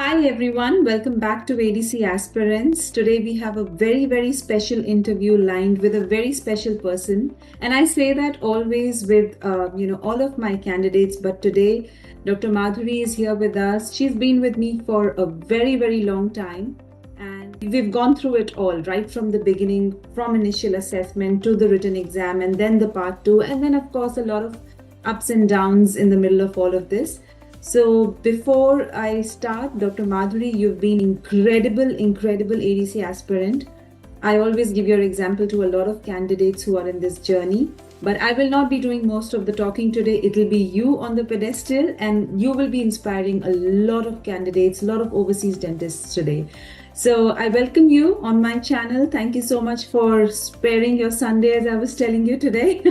Hi everyone, welcome back to ADC Aspirants. Today we have a very special interview lined with a very special person, and I say that always with all of my candidates. But today, Dr. Madhuri is here with us. She's been with me for a very long time, and we've gone through it all right from the beginning, from initial assessment to the written exam, and then the part two, and then of course a lot of ups and downs in the middle of all of this. So before I start, Dr. Madhuri, you've been incredible ADC aspirant. I always give your example to a lot of candidates who are in this journey, but I will not be doing most of the talking today. It'll be you on the pedestal, and you will be inspiring a lot of candidates, a lot of overseas dentists today. So I welcome you on my channel. Thank you so much for sparing your Sunday, as I was telling you today.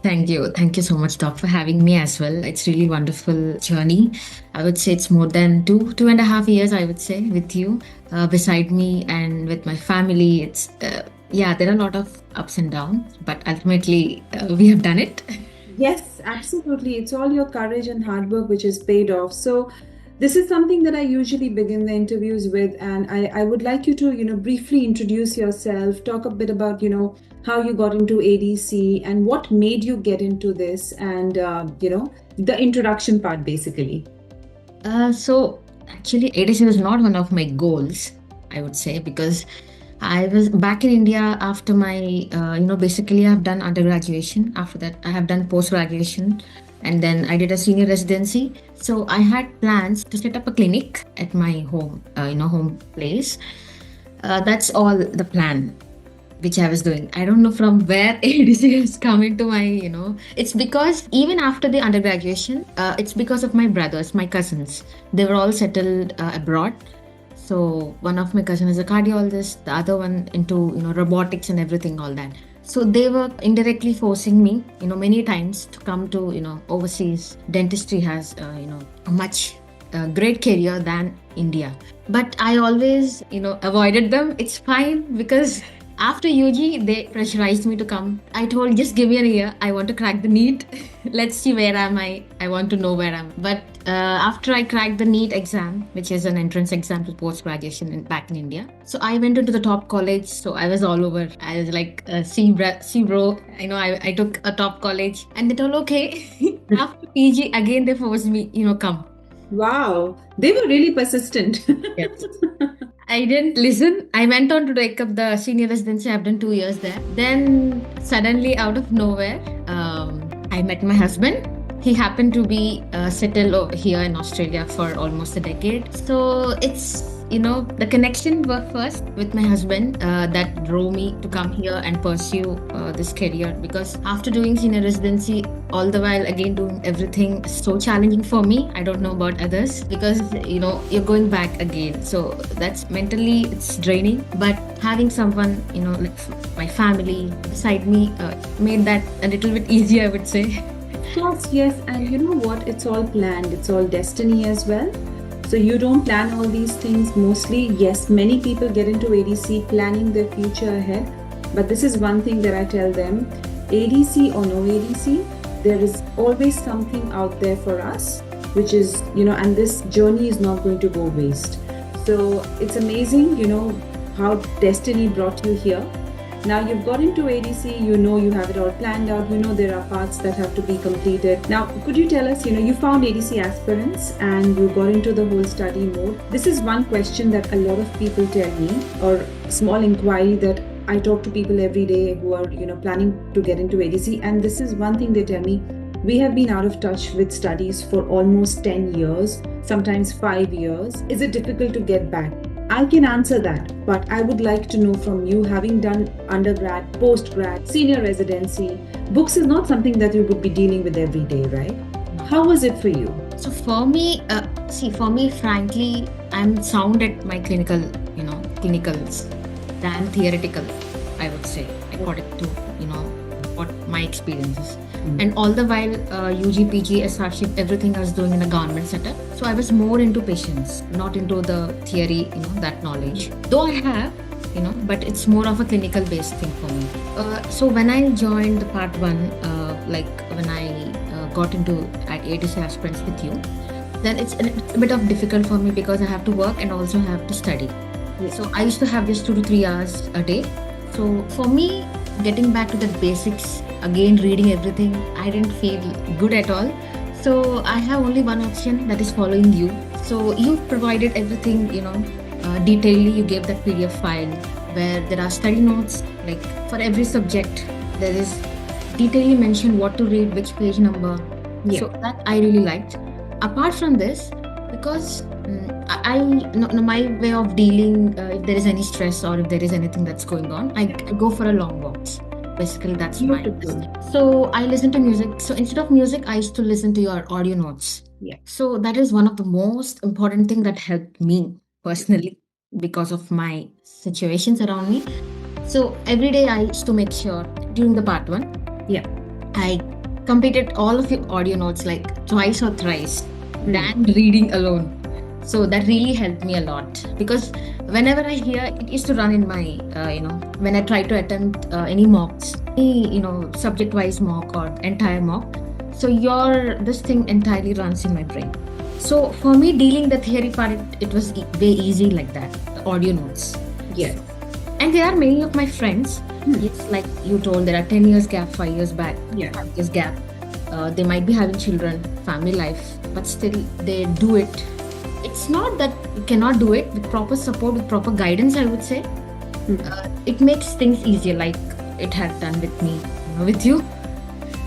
Thank you. Thank you so much, Doc, for having me as well. It's really wonderful journey. I would say it's more than 2.5 years, I would say, with you beside me and with my family. There are a lot of ups and downs, but ultimately we have done it. Yes, absolutely. It's all your courage and hard work which is paid off. So this is something that I usually begin the interviews with, and I would like you to, briefly introduce yourself, talk a bit about, how you got into ADC and what made you get into this, and, the introduction part basically. So actually, ADC was not one of my goals, I would say, because I was back in India after my, basically I've done undergraduation. After that, I have done post-graduation, and then I did a senior residency. So I had plans to set up a clinic at my home, home place. That's all the plan which I was doing. I don't know from where ADC has come into my, it's because even after the undergraduation, it's because of my brothers, my cousins. They were all settled abroad. So one of my cousins is a cardiologist, the other one into, robotics and everything, all that. So they were indirectly forcing me, many times to come to, overseas. Dentistry has, a much great career than India. But I always, avoided them. It's fine because after UG, they pressurized me to come. I told, just give me a year. I want to crack the NEET. Let's see where am I. I want to know where I'm. But after I cracked the NEET exam, which is an entrance exam to post-graduation back in India. So I went into the top college. So I was all over. I was like, see bro. I took a top college. And they told, okay. After PG, again, they forced me, come. Wow, they were really persistent. Yes. I didn't listen. I went on to take up the senior residency. I've done 2 years there. Then suddenly, out of nowhere, I met my husband. He happened to be settled over here in Australia for almost a decade. So it's, the connection were first with my husband that drove me to come here and pursue this career. Because after doing senior residency, all the while again doing everything so challenging for me. I don't know about others because you're going back again. So that's mentally it's draining. But having someone like my family beside me made that a little bit easier, I would say. Yes, and you know what? It's all planned. It's all destiny as well. So you don't plan all these things mostly. Yes, many people get into ADC planning their future ahead. But this is one thing that I tell them, ADC or no ADC, there is always something out there for us, which is, and this journey is not going to go waste. So it's amazing, how destiny brought you here. Now you've got into ADC, you have it all planned out, there are parts that have to be completed. Now, could you tell us, you found ADC aspirants and you got into the whole study mode. This is one question that a lot of people tell me, or small inquiry that I talk to people every day who are, planning to get into ADC. And this is one thing they tell me, we have been out of touch with studies for almost 10 years, sometimes 5 years. Is it difficult to get back? I can answer that, but I would like to know from you, having done undergrad, postgrad, senior residency, books is not something that you would be dealing with every day, right? How was it for you? So for me, frankly, I'm sound at my clinicals than theoretical, I would say, according to, what my experiences. And all the while, UG, PG, SRship, everything I was doing in a government setup. So I was more into patients, not into the theory, that knowledge. Though I have, but it's more of a clinical based thing for me. So when I joined the part one, like when I got into at ADC aspirants with you, then it's a bit of difficult for me because I have to work and also have to study. Yes. So I used to have just 2 to 3 hours a day. So for me, getting back to the basics again, reading everything, I didn't feel good at all. So I have only one option, that is following you. So you provided everything, detailedly. You gave that PDF file where there are study notes, like for every subject. There is detailedly mentioned what to read, which page number. Yeah. So that I really liked. Apart from this, because my way of dealing, if there is any stress or if there is anything that's going on, I go for a long walks. Basically, that's my. Beautiful. So I listen to music. So instead of music, I used to listen to your audio notes. Yeah. So that is one of the most important thing that helped me personally because of my situations around me. So every day I used to make sure during the part one, Yeah. I completed all of your audio notes like twice or thrice than Mm. reading alone. So that really helped me a lot because whenever I hear, it used to run in my, when I try to attempt any mocks, any, subject-wise mock or entire mock. So this thing entirely runs in my brain. So for me, dealing the theory part, it was way easy like that, the audio notes. Yes. And there are many of my friends, yes, like you told, there are 10 years gap, 5 years back, Yeah. 5 years gap. They might be having children, family life, but still they do it. It's not that you cannot do it with proper support, with proper guidance, I would say. It makes things easier, like it had done with me, with you.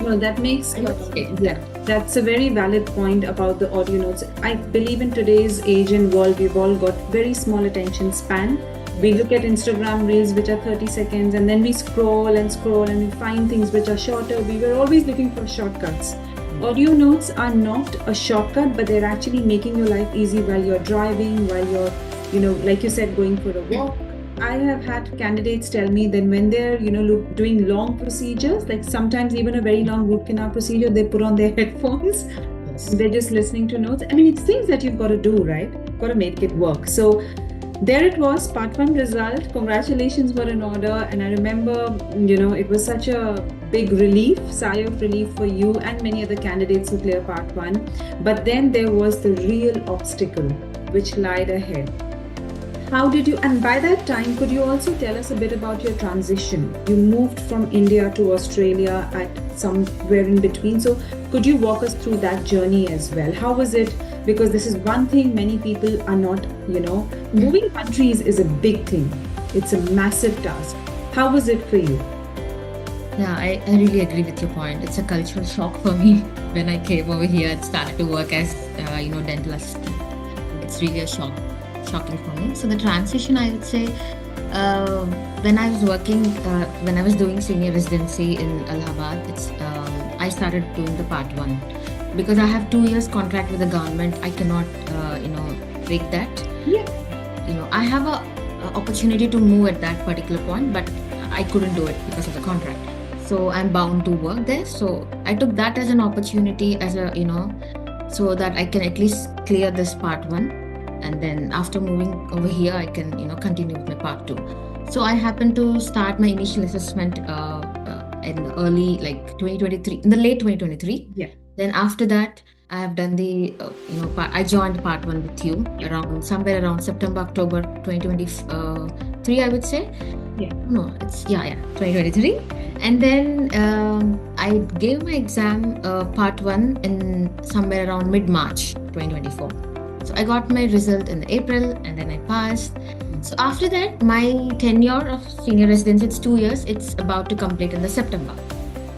No, that makes Okay. yeah. That's a very valid point about the audio notes. I believe in today's age and world, we've all got very small attention span. We look at Instagram reels which are 30 seconds and then we scroll and we find things which are shorter. We were always looking for shortcuts. Audio notes are not a shortcut, but they're actually making your life easy while you're driving, while you're, like you said, going for a walk. I have had candidates tell me that when they're, doing long procedures, like sometimes even a very long root canal procedure, they put on their headphones. Yes. They're just listening to notes. I mean, it's things that you've got to do, right? Got to make it work. So there it was, part one result. Congratulations were in order. And I remember, it was such a big relief, sigh of relief for you and many other candidates who clear part one. But then there was the real obstacle which lied ahead. How did you, and by that time, could you also tell us a bit about your transition? You moved from India to Australia at somewhere in between. So could you walk us through that journey as well? How was it? Because this is one thing many people are not, moving countries is a big thing. It's a massive task. How was it for you? Yeah, I really agree with your point. It's a cultural shock for me when I came over here and started to work as, dental assistant. It's really a shocking for me. So the transition, I would say, when I was working, when I was doing senior residency in Allahabad, I started doing the part one because I have 2 years contract with the government. I cannot, break that. Yeah. I have a opportunity to move at that particular point, but I couldn't do it because of the contract. So I'm bound to work there. So I took that as an opportunity, as a, so that I can at least clear this part one. And then after moving over here, I can, continue with my part two. So I happened to start my initial assessment in early, like 2023, in the late 2023. Yeah. Then after that, I have done the, I joined part one with you somewhere around September, October 2023, I would say. Yeah. No, it's 2023. And then I gave my exam part one in somewhere around mid-March 2024. So I got my result in April and then I passed. So after that, my tenure of senior residence, it's 2 years. It's about to complete in the September.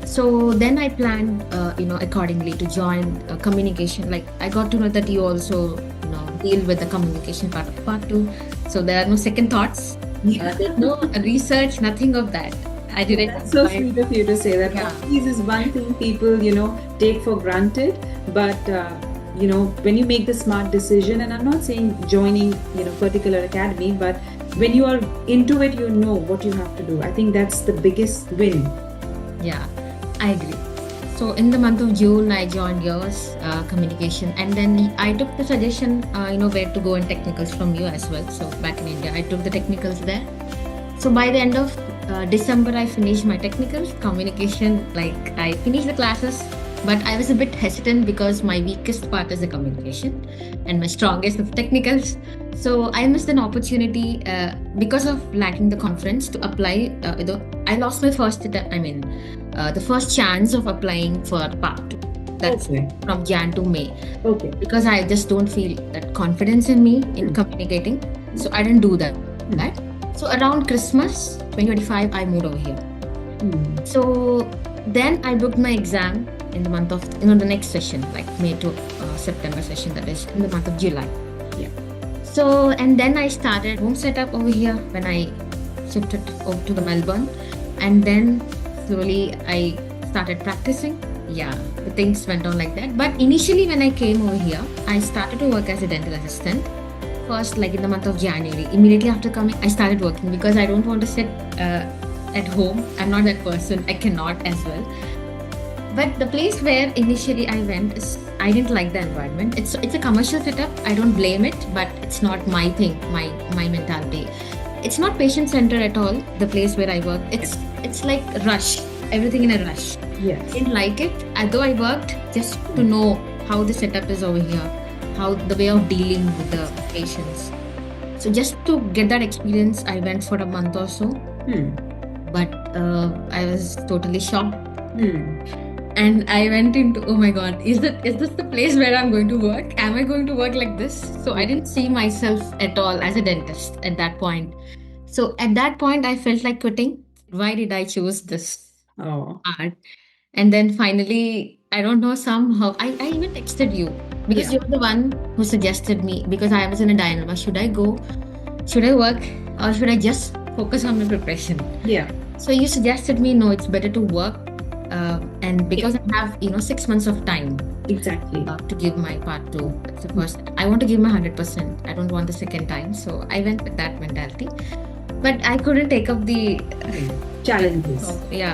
So then I planned, accordingly to join communication. Like I got to know that you also, deal with the communication part of part two. So there are no second thoughts. There's no research, nothing of that. I did it. That's so sweet of you to say that. Yeah. This is one thing people, take for granted. But, when you make the smart decision, and I'm not saying joining, particular academy, but when you are into it, you know what you have to do. I think that's the biggest win. Yeah, I agree. So in the month of June, I joined yours, communication, and then I took the suggestion, where to go in technicals from you as well. So back in India, I took the technicals there. So by the end of December, I finished my technicals, communication, like I finished the classes, but I was a bit hesitant because my weakest part is the communication and my strongest is technicals. So I missed an opportunity because of lacking the confidence to apply. I lost my first attempt. I mean, the first chance of applying for part 2. That's from Jan to May. Okay. Because I just don't feel that confidence in me in communicating. So I didn't do that. Right? So around Christmas 2025, I moved over here. So then I booked my exam in the month of, the next session, like May to September session, that is in the month of July. Yeah. So, and then I started home setup over here when I shifted over to the Melbourne. And then slowly I started practicing. Yeah, the things went on like that. But initially when I came over here, I started to work as a dental assistant. First, like in the month of January, immediately after coming, I started working because I don't want to sit at home. I'm not that person. I cannot as well. But the place where initially I went is, I didn't like the environment. It's a commercial setup. I don't blame it, but it's not my thing, my mentality. It's not patient centered at all. The place where I work, it's like rush. Everything in a rush. Yes. Didn't like it. Although I worked just to know how the setup is over here, how the way of dealing with the patients. So just to get that experience, I went for a month or so. But I was totally shocked. And I went into, oh my God, is this the place where I'm going to work? Am I going to work like this? So I didn't see myself at all as a dentist at that point. So at that point, I felt like quitting. Why did I choose this art? And then finally, I don't know, somehow, I even texted you because you're the one who suggested me, because I was in a dilemma. Should I go? Should I work? Or should I just focus on my preparation? Yeah. So you suggested me, no, it's better to work. And because I have, 6 months of time. Exactly. To give my part 2. That's the first. I want to give my 100%. I don't want the second time. So I went with that mentality. But I couldn't take up the challenges.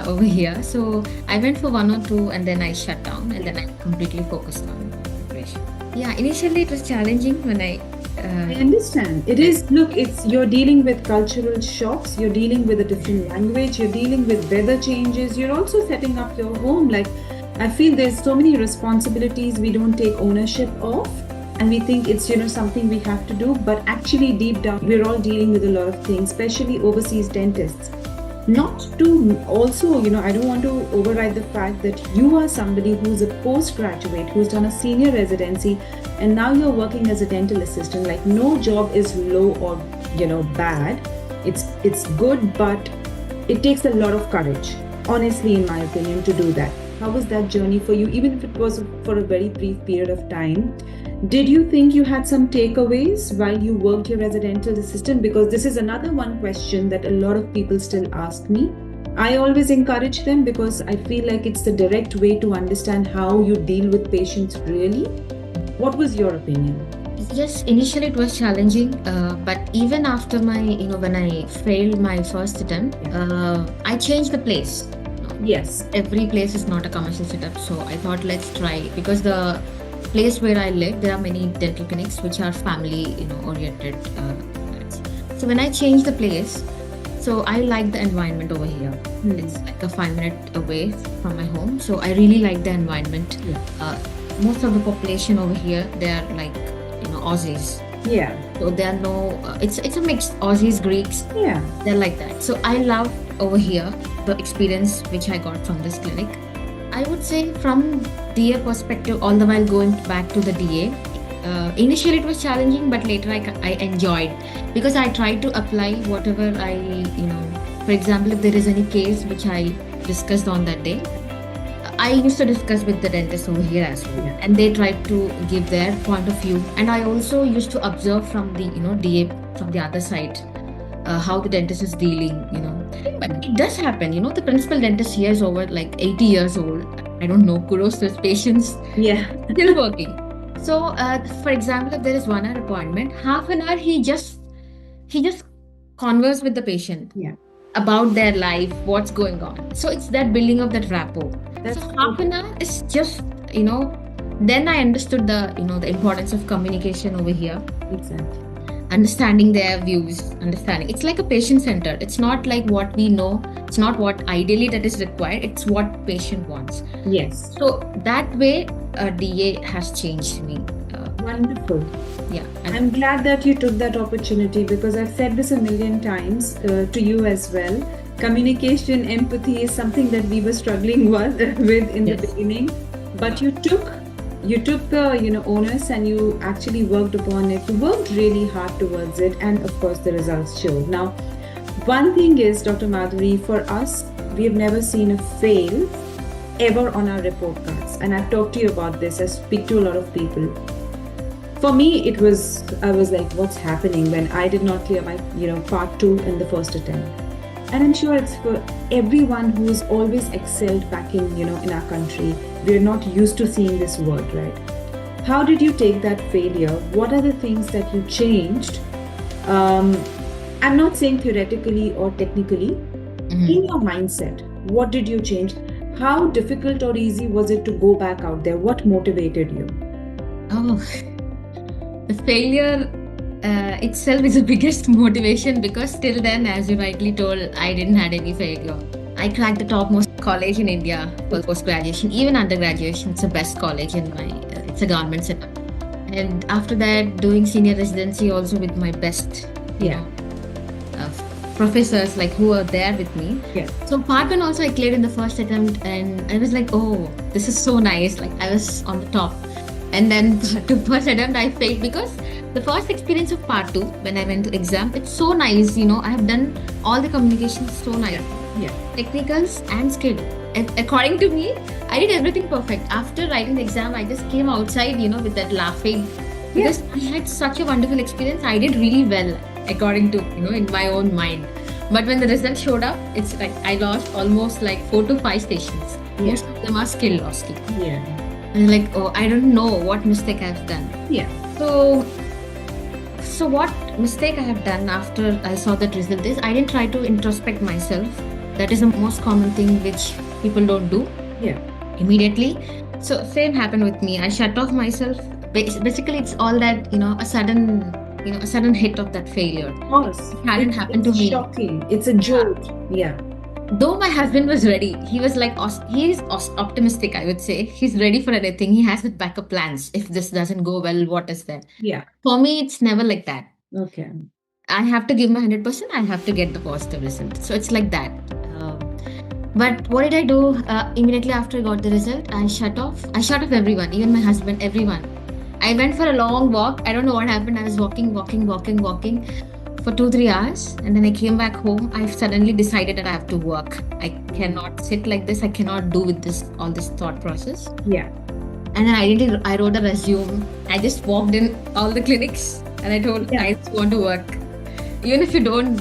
Over here. So I went for 1 or 2 and then I shut down and then I completely focused on preparation. Yeah, initially it was challenging when I understand. It is, look, you're dealing with cultural shocks, you're dealing with a different language, you're dealing with weather changes, you're also setting up your home. Like, I feel there's so many responsibilities we don't take ownership of. And we think it's, something we have to do, but actually deep down, we're all dealing with a lot of things, especially overseas dentists. Not to also, I don't want to override the fact that you are somebody who's a postgraduate, who's done a senior residency, and now you're working as a dental assistant. Like, no job is low or, bad. It's good, but it takes a lot of courage, honestly, in my opinion, to do that. How was that journey for you, even if it was for a very brief period of time? Did you think you had some takeaways while you worked here as a dental assistant? Because this is another one question that a lot of people still ask me. I always encourage them because I feel like it's the direct way to understand how you deal with patients really. What was your opinion? Yes, initially it was challenging, but even after my, when I failed my first attempt, I changed the place. Yes. Every place is not a commercial setup, so I thought let's try, because the place where I live, there are many dental clinics which are family, oriented. So when I changed the place, so I like the environment over here. It's like a 5-minute away from my home, so I really like the environment. Most of the population over here, they are like, Aussies. Yeah. So there are no, it's a mix, Aussies, Greeks. Yeah. They're like that. So I love over here the experience which I got from this clinic. I would say from DA perspective, all the while going back to the DA, initially it was challenging, but later I enjoyed, because I tried to apply whatever for example, if there is any case which I discussed on that day, I used to discuss with the dentist over here as well, and they tried to give their point of view, and I also used to observe from the DA from the other side, how the dentist is dealing, But it does happen, the principal dentist here is over like 80 years old. I don't know, kudos to his patients. Yeah. Still working. So, for example, if there is 1 hour appointment, half an hour he just converse with the patient about their life, what's going on. So it's that building of that rapport. So half an hour is just, then I understood the, the importance of communication over here. Exactly. understanding their views, understanding. It's like a patient centered. It's not like what we know. It's not what ideally that is required. It's what patient wants. Yes. So that way, DA has changed me. Wonderful. Yeah. I'm glad that you took that opportunity, because I've said this a million times to you as well. Communication, empathy is something that we were struggling with in the beginning, but you took the onus, and you actually worked upon it. You worked really hard towards it, and of course the results showed. Now, one thing is, Dr. Madhuri, for us, we have never seen a fail ever on our report cards, and I've talked to you about this. I speak to a lot of people. For me, I was like, what's happening when I did not clear my part 2 in the first attempt? And I'm sure it's for everyone who's always excelled back in our country. We're not used to seeing this word, right? How did you take that failure? What are the things that you changed? I'm not saying theoretically or technically. In your mindset, what did you change? How difficult or easy was it to go back out there? What motivated you? Oh, the failure itself is the biggest motivation, because till then, as you rightly told, I didn't had any failure. I cracked the topmost college in India for post-graduation, even undergraduation. It's the best college in my, it's a government setup. And after that, doing senior residency also with my best, professors like who were there with me. Yeah. So part 1 also I cleared in the first attempt, and I was like, oh, this is so nice. Like I was on the top. And then to first attempt I failed, because the first experience of part 2 when I went to exam, it's so nice. I have done all the communications so nice. Yeah. Technicals and skill. According to me, I did everything perfect. After writing the exam, I just came outside, with that laughing. Because I had such a wonderful experience. I did really well, according to, in my own mind. But when the result showed up, it's like I lost almost like 4 to 5 stations. Yeah. Most of them are skill lost. Yeah. And like, oh, I don't know what mistake I've done. Yeah. So what mistake I have done after I saw that result is, I didn't try to introspect myself. That is the most common thing which people don't do. Yeah. Immediately. So same happened with me. I shut off myself. Basically, it's all that, a sudden hit of that failure. Of course. It hadn't happened to me. It's shocking. It's a jolt. Yeah. Though my husband was ready, he was like, he's optimistic, I would say. He's ready for anything. He has his backup plans. If this doesn't go well, what is there? Yeah. For me, it's never like that. Okay. I have to give my 100%. I have to get the positive result. So it's like that. But what did I do? Immediately after I got the result, I shut off everyone, even my husband, everyone. I went for a long walk. I don't know what happened. I was walking for 2-3 hours, and then I came back home. I suddenly decided that I have to work. I cannot sit like this. I cannot do with all this thought process. Yeah. And then I wrote a resume. I just walked in all the clinics, and I told, I just want to work. Even if you don't,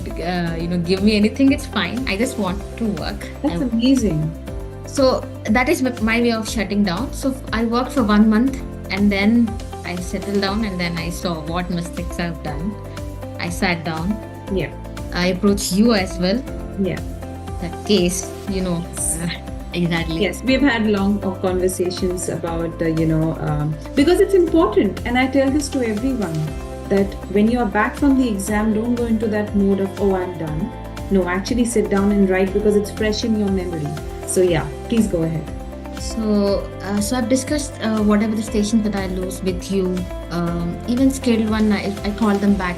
give me anything, it's fine. I just want to work. That's amazing. So that is my way of shutting down. So I worked for 1 month, and then I settled down, and then I saw what mistakes I've done. I sat down. Yeah. I approached you as well. Yeah. That case, exactly. Yes, we've had long conversations about, because it's important. And I tell this to everyone, that when you are back from the exam, don't go into that mode of, oh, I'm done. No, actually sit down and write, because it's fresh in your memory. So yeah, please go ahead. So I've discussed whatever the stations that I lose with you. Even scaled one, I called them back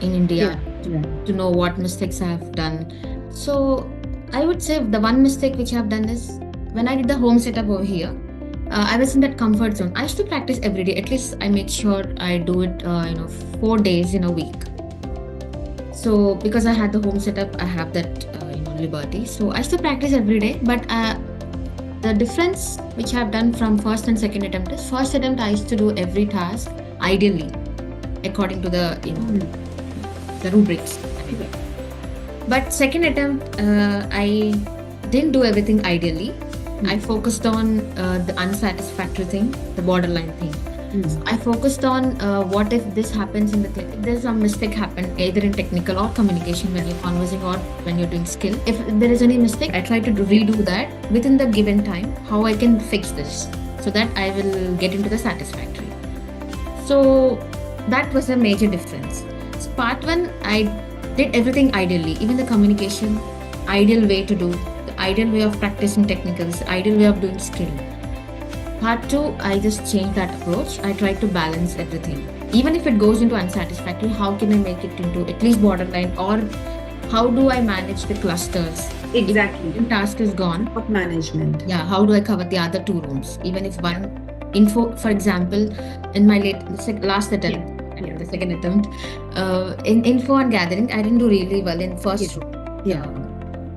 in India to know what mistakes I have done. So I would say the one mistake which I have done is, when I did the home setup over here, I was in that comfort zone. I used to practice every day. At least I make sure I do it, 4 days in a week. So because I had the home setup, I have that, liberty. So I used to practice every day. But the difference which I have done from first and second attempt is, first attempt I used to do every task ideally, according to the, the rubrics. But second attempt, I didn't do everything ideally. I focused on the unsatisfactory thing, the borderline thing. So I focused on what if this happens in the clinic. If there's some mistake happen, either in technical or communication when you're conversing or when you're doing skill. If there is any mistake, I try to redo that within the given time, how I can fix this, so that I will get into the satisfactory. So that was a major difference. So part one, I did everything ideally, even the communication, ideal way to do, the ideal way of practicing technicals, the ideal way of doing skill. Part two, I just changed that approach. I tried to balance everything. Even if it goes into unsatisfactory, how can I make it into at least borderline, or how do I manage the clusters? Exactly. If task is gone, Of management. yeah, how do I cover the other two rooms? Even if one info, for example, in my last attempt, Yeah. the second attempt, in info and gathering, I didn't do really well in first room. Yeah.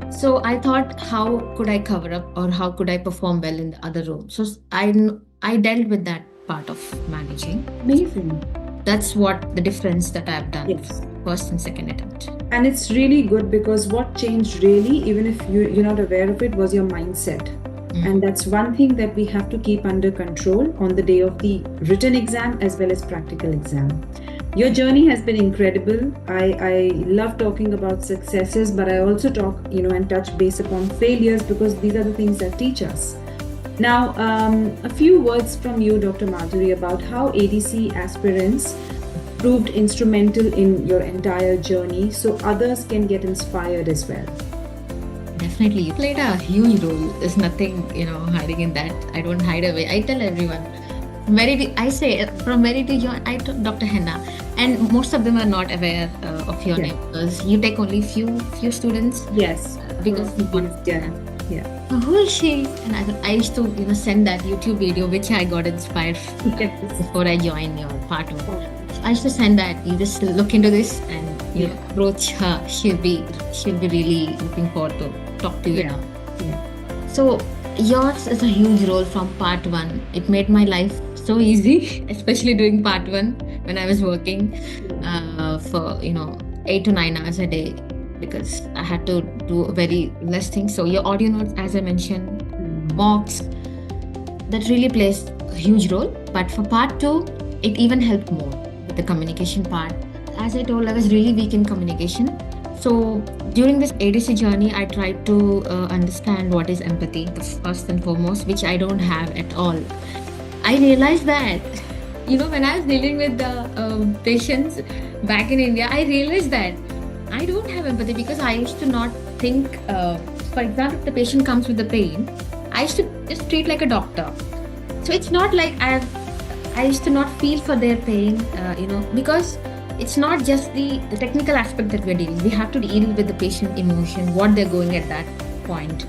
So I thought, how could I cover up, or how could I perform well in the other room? So I dealt with that part of managing. Amazing. That's what the difference that I've done. Yes. First and second attempt. And it's really good because what changed really, even if you're not aware of it, was your mindset. And that's one thing that we have to keep under control on the day of the written exam as well as practical exam. Your journey has been incredible. I love talking about successes, but I also talk, and touch base upon failures because these are the things that teach us. Now, a few words from you, Dr. Madhuri, about how ADC aspirants proved instrumental in your entire journey so others can get inspired as well. Definitely, you played a huge role. There's nothing, hiding in that. I don't hide away. I tell everyone. I say from Mary to John, I took Dr. Henna, and most of them are not aware of your name because you take only few students. Yes, because yeah. Who is she? And I used to send that YouTube video which I got inspired before I joined your part one. I used to send that. You just look into this and you approach her. She'll be really looking forward to talk to you now. Yeah. So yours is a huge role from part one. It made my life so easy, especially during part one when I was working for 8 to 9 hours a day because I had to do very less things. So your audio notes, as I mentioned, mocks, that really plays a huge role. But for part two, it even helped more with the communication part. As I told, I was really weak in communication. So during this ADC journey, I tried to understand what is empathy, the first and foremost, which I don't have at all. I realized that, when I was dealing with the patients back in India, I realized that I don't have empathy because I used to not think, for example, if the patient comes with the pain, I used to just treat like a doctor. So it's not like I used to not feel for their pain, because it's not just the technical aspect that we're dealing. We have to deal with the patient emotion, what they're going at that point.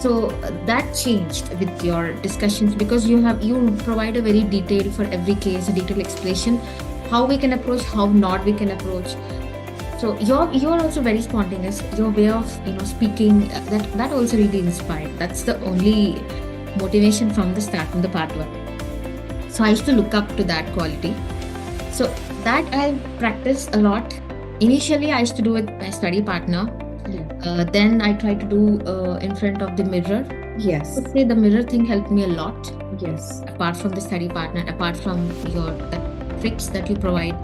So that changed with your discussions because you provide a very detailed for every case, a detailed explanation, how we can approach, how not we can approach. So you're also very spontaneous. Your way of speaking, that also really inspired. That's the only motivation from the start, from the part one. So I used to look up to that quality. So that I practiced a lot. Initially, I used to do with my study partner. Then I tried to do in front of the mirror. Yes. I would say the mirror thing helped me a lot. Yes. Apart from the study partner, apart from the tricks that you provide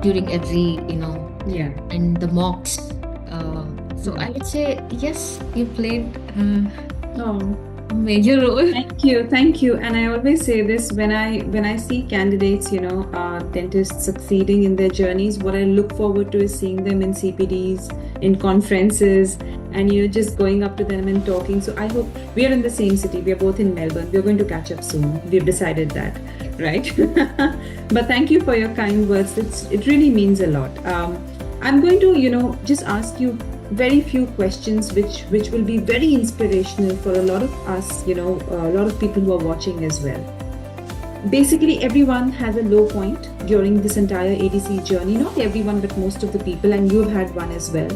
during every, and the mocks. So I would say, yes, you played a major role. Thank you. And I always say this when I see candidates, dentists succeeding in their journeys, what I look forward to is seeing them in CPDs, in conferences, and just going up to them and talking. So I hope we are in the same city. We are both in Melbourne. We're going to catch up soon. We've decided that, right? But thank you for your kind words. It really means a lot. I'm going to, just ask you very few questions which will be very inspirational for a lot of us, a lot of people who are watching as well. Basically, everyone has a low point during this entire ADC journey. Not everyone, but most of the people, and you've had one as well.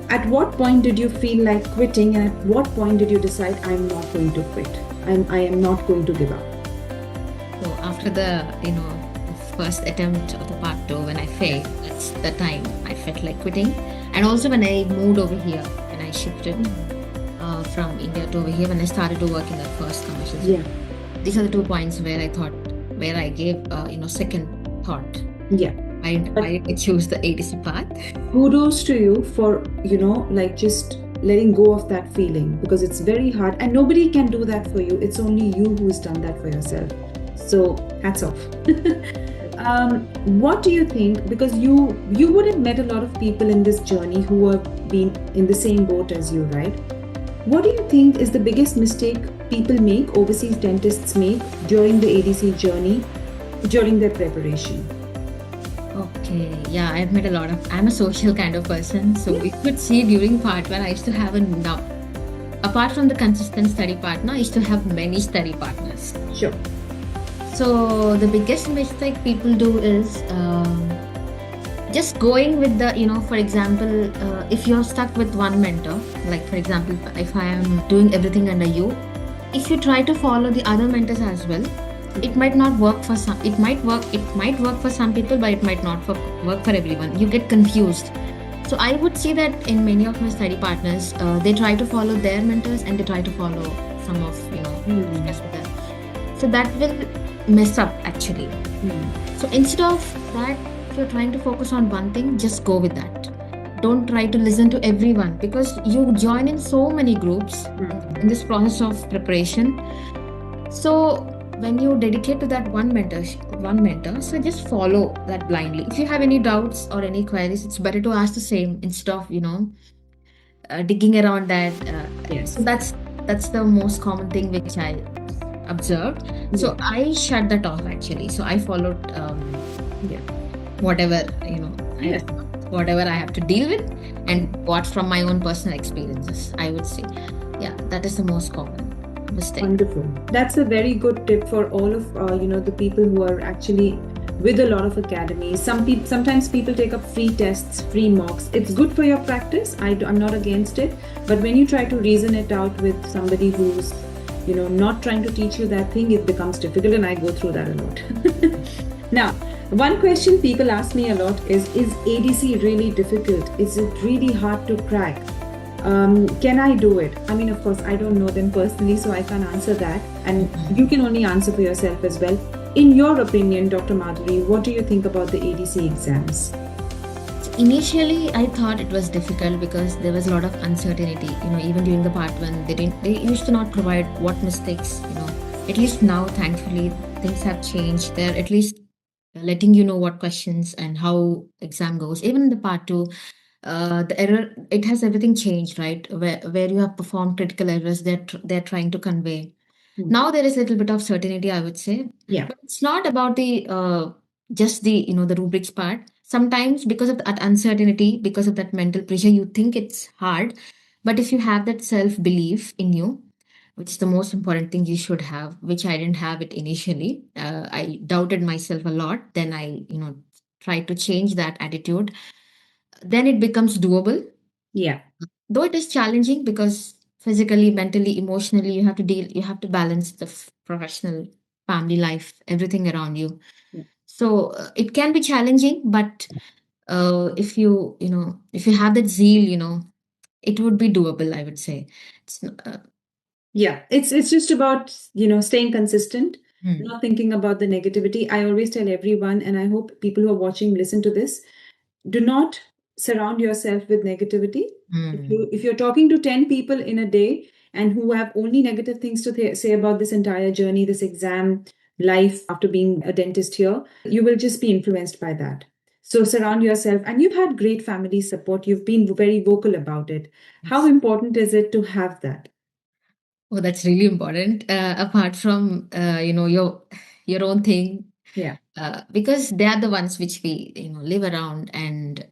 At what point did you feel like quitting, and at what point did you decide, I'm not going to quit? I am not going to give up? So after the, first attempt of the part two, when I failed, that's the time I felt like quitting. And also when I moved over here, when I shifted from India to over here, when I started to work in the first commercial. Yeah. These are the 2 points where I gave, second thought. Yeah. I choose the ADC path. Kudos to you for, just letting go of that feeling because it's very hard and nobody can do that for you. It's only you who's done that for yourself. So hats off. What do you think? Because you would have met a lot of people in this journey who have been in the same boat as you, right? What do you think is the biggest mistake people make, overseas dentists make during the ADC journey, during their preparation? Okay, yeah, I've met a lot of. I'm a social kind of person, so we could see during part one, I used to have a now. Apart from the consistent study partner, I used to have many study partners. Sure. So the biggest mistake people do is just going with the, for example, if you're stuck with one mentor, like for example, if I am doing everything under you, if you try to follow the other mentors as well, it might not work for some. It might work for some people, but it might not work for everyone. You get confused. So I would say that in many of my study partners, they try to follow their mentors and they try to follow some of rest of them. So that will mess up actually. So instead of that, if you're trying to focus on one thing, just go with that. Don't try to listen to everyone because you join in so many groups in this process of preparation. So when you dedicate to that one mentor, so just follow that blindly. If you have any doubts or any queries, it's better to ask the same instead of digging around that. Yes. So that's the most common thing which I observed. So I shut that off actually. So I followed whatever Yes. whatever I have to deal with and what from my own personal experiences. I would say, yeah, that is the most common mistake. Wonderful. That's a very good tip for all of the people who are actually with a lot of academies. Sometimes people take up free tests, free mocks. It's good for your practice. I'm not against it. But when you try to reason it out with somebody who's not trying to teach you that thing, it becomes difficult, and I go through that a lot. Now, one question people ask me a lot is ADC really difficult? Is it really hard to crack? Can I do it? I mean, of course, I don't know them personally, so I can't answer that. And you can only answer for yourself as well. In your opinion, Dr. Madhuri, what do you think about the ADC exams? Initially, I thought it was difficult because there was a lot of uncertainty. Even during the part one, they used to not provide what mistakes. At least now, thankfully, things have changed. They're at least letting you know what questions and how exam goes. Even in the part two, the error, it has everything changed, right? Where you have performed critical errors, they're trying to convey. Now there is a little bit of certainty, I would say. Yeah. But it's not about the just the rubrics part. Sometimes because of that uncertainty, because of that mental pressure, you think it's hard. But if you have that self belief in you, which is the most important thing you should have, which I didn't have it initially. I doubted myself a lot. Then I tried to change that attitude. Then it becomes doable. Yeah. Though it is challenging because physically, mentally, emotionally, you have to balance the professional, family life, everything around you. Yeah. So it can be challenging, but if you have that zeal, it would be doable, I would say. Yeah, it's just about staying consistent, Hmm. not thinking about the negativity. I always tell everyone, and I hope people who are watching listen to this, do not surround yourself with negativity. If you're talking to 10 people in a day and who have only negative things to say about this entire journey, this exam life after being a dentist here, you will just be influenced by that. So surround yourself, and you've had great family support. You've been very vocal about it. How important is it to have that? Oh, that's really important. Apart from your own thing, Yeah. because they are the ones which we live around, and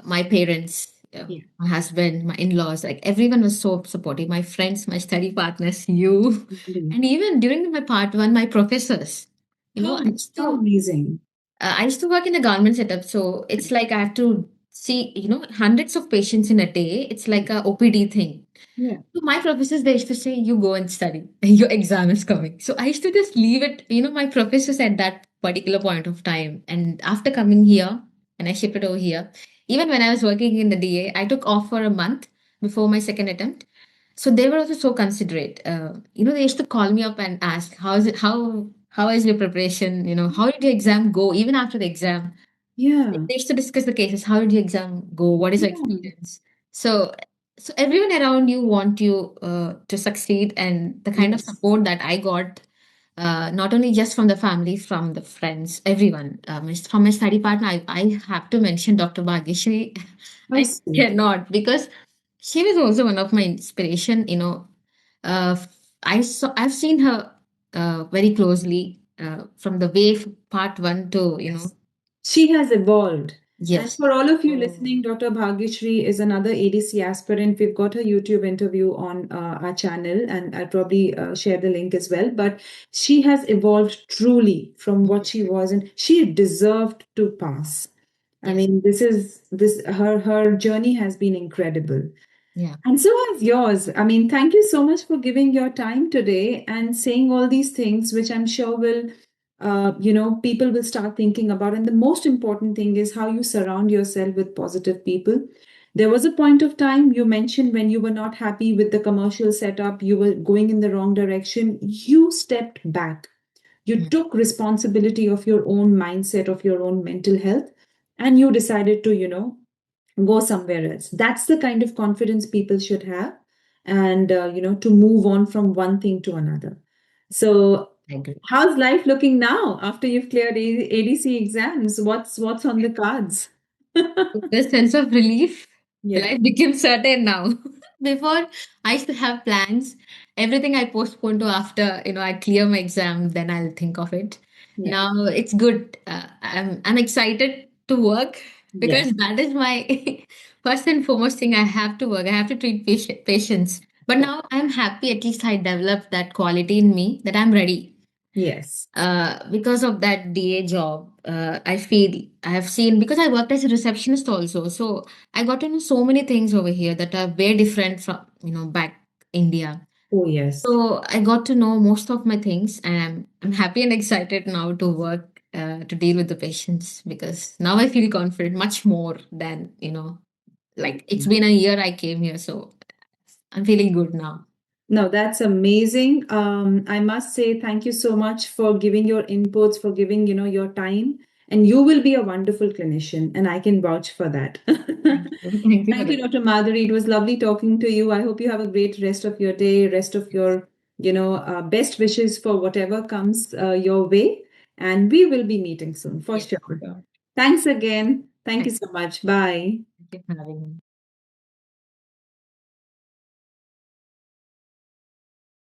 my parents, Yeah. my husband, my in-laws, like everyone was so supportive. My friends, my study partners, you, Really? and even during my part one, my professors. How, I used how to amazing. I used to work in a government setup, so it's like I have to see hundreds of patients in a day. It's like a OPD thing. Yeah. So my professors, they used to say, you go and study. Your exam is coming. So I used to just leave it, my professors at that particular point of time. And after coming here, and I shifted over here, even when I was working in the DA, I took off for a month before my second attempt. So they were also so considerate. They used to call me up and ask, how is it, how is your preparation? How did your exam go? Even after the exam, Yeah. they used to discuss the cases. How did your exam go? What is your Yeah. experience? So, so everyone around you want you to succeed, and the kind of Yes. support that I got not only just from the family, from the friends, everyone. From my study partner, I have to mention Dr. Bhageshri. How I sweet. cannot, because she was also one of my inspiration. Uh, I've seen her very closely from the wave part one to Yes. She has evolved. And yes. for all of you Oh, listening, Dr. Bhagyashree is another ADC aspirant. We've got her YouTube interview on our channel, and I'll probably share the link as well. But she has evolved truly from what she was, and she deserved to pass. I yes. mean, this her journey has been incredible. Yeah. And so has yours. I mean, thank you so much for giving your time today and saying all these things, which I'm sure will, people will start thinking about. And the most important thing is how you surround yourself with positive people. There was a point of time you mentioned when you were not happy with the commercial setup, you were going in the wrong direction. You stepped back. You Mm, took responsibility of your own mindset, of your own mental health, and you decided to, go somewhere else. That's the kind of confidence people should have, and to move on from one thing to another. So I agree. how's life looking now after you've cleared ADC exams? What's on the cards? The sense of relief, Yeah, life became certain now. Before, I used to have plans. Everything I postpone to after, I clear my exam, then I'll think of it. yeah, Now it's good. I'm excited to work, yeah, because that is my first and foremost thing. I have to work. I have to treat patients. But cool. now I'm happy. At least I developed that quality in me that I'm ready. Yes. Because of that DA job, I feel I have seen, because I worked as a receptionist also. So I got to know so many things over here that are very different from, back India. Oh, yes. So I got to know most of my things, and I'm happy and excited now to work to deal with the patients, because now I feel confident much more than, like it's been a year I came here. So I'm feeling good now. No, that's amazing. I must say thank you so much for giving your inputs, for giving, your time. And you will be a wonderful clinician, and I can vouch for that. Thank you. Thank you for Thank you, that. Dr. Madhuri. It was lovely talking to you. I hope you have a great rest of your day, rest of your, best wishes for whatever comes your way. And we will be meeting soon for Yes. sure. Sure. Thanks again. Thank you Thank so much. Bye. you for having me.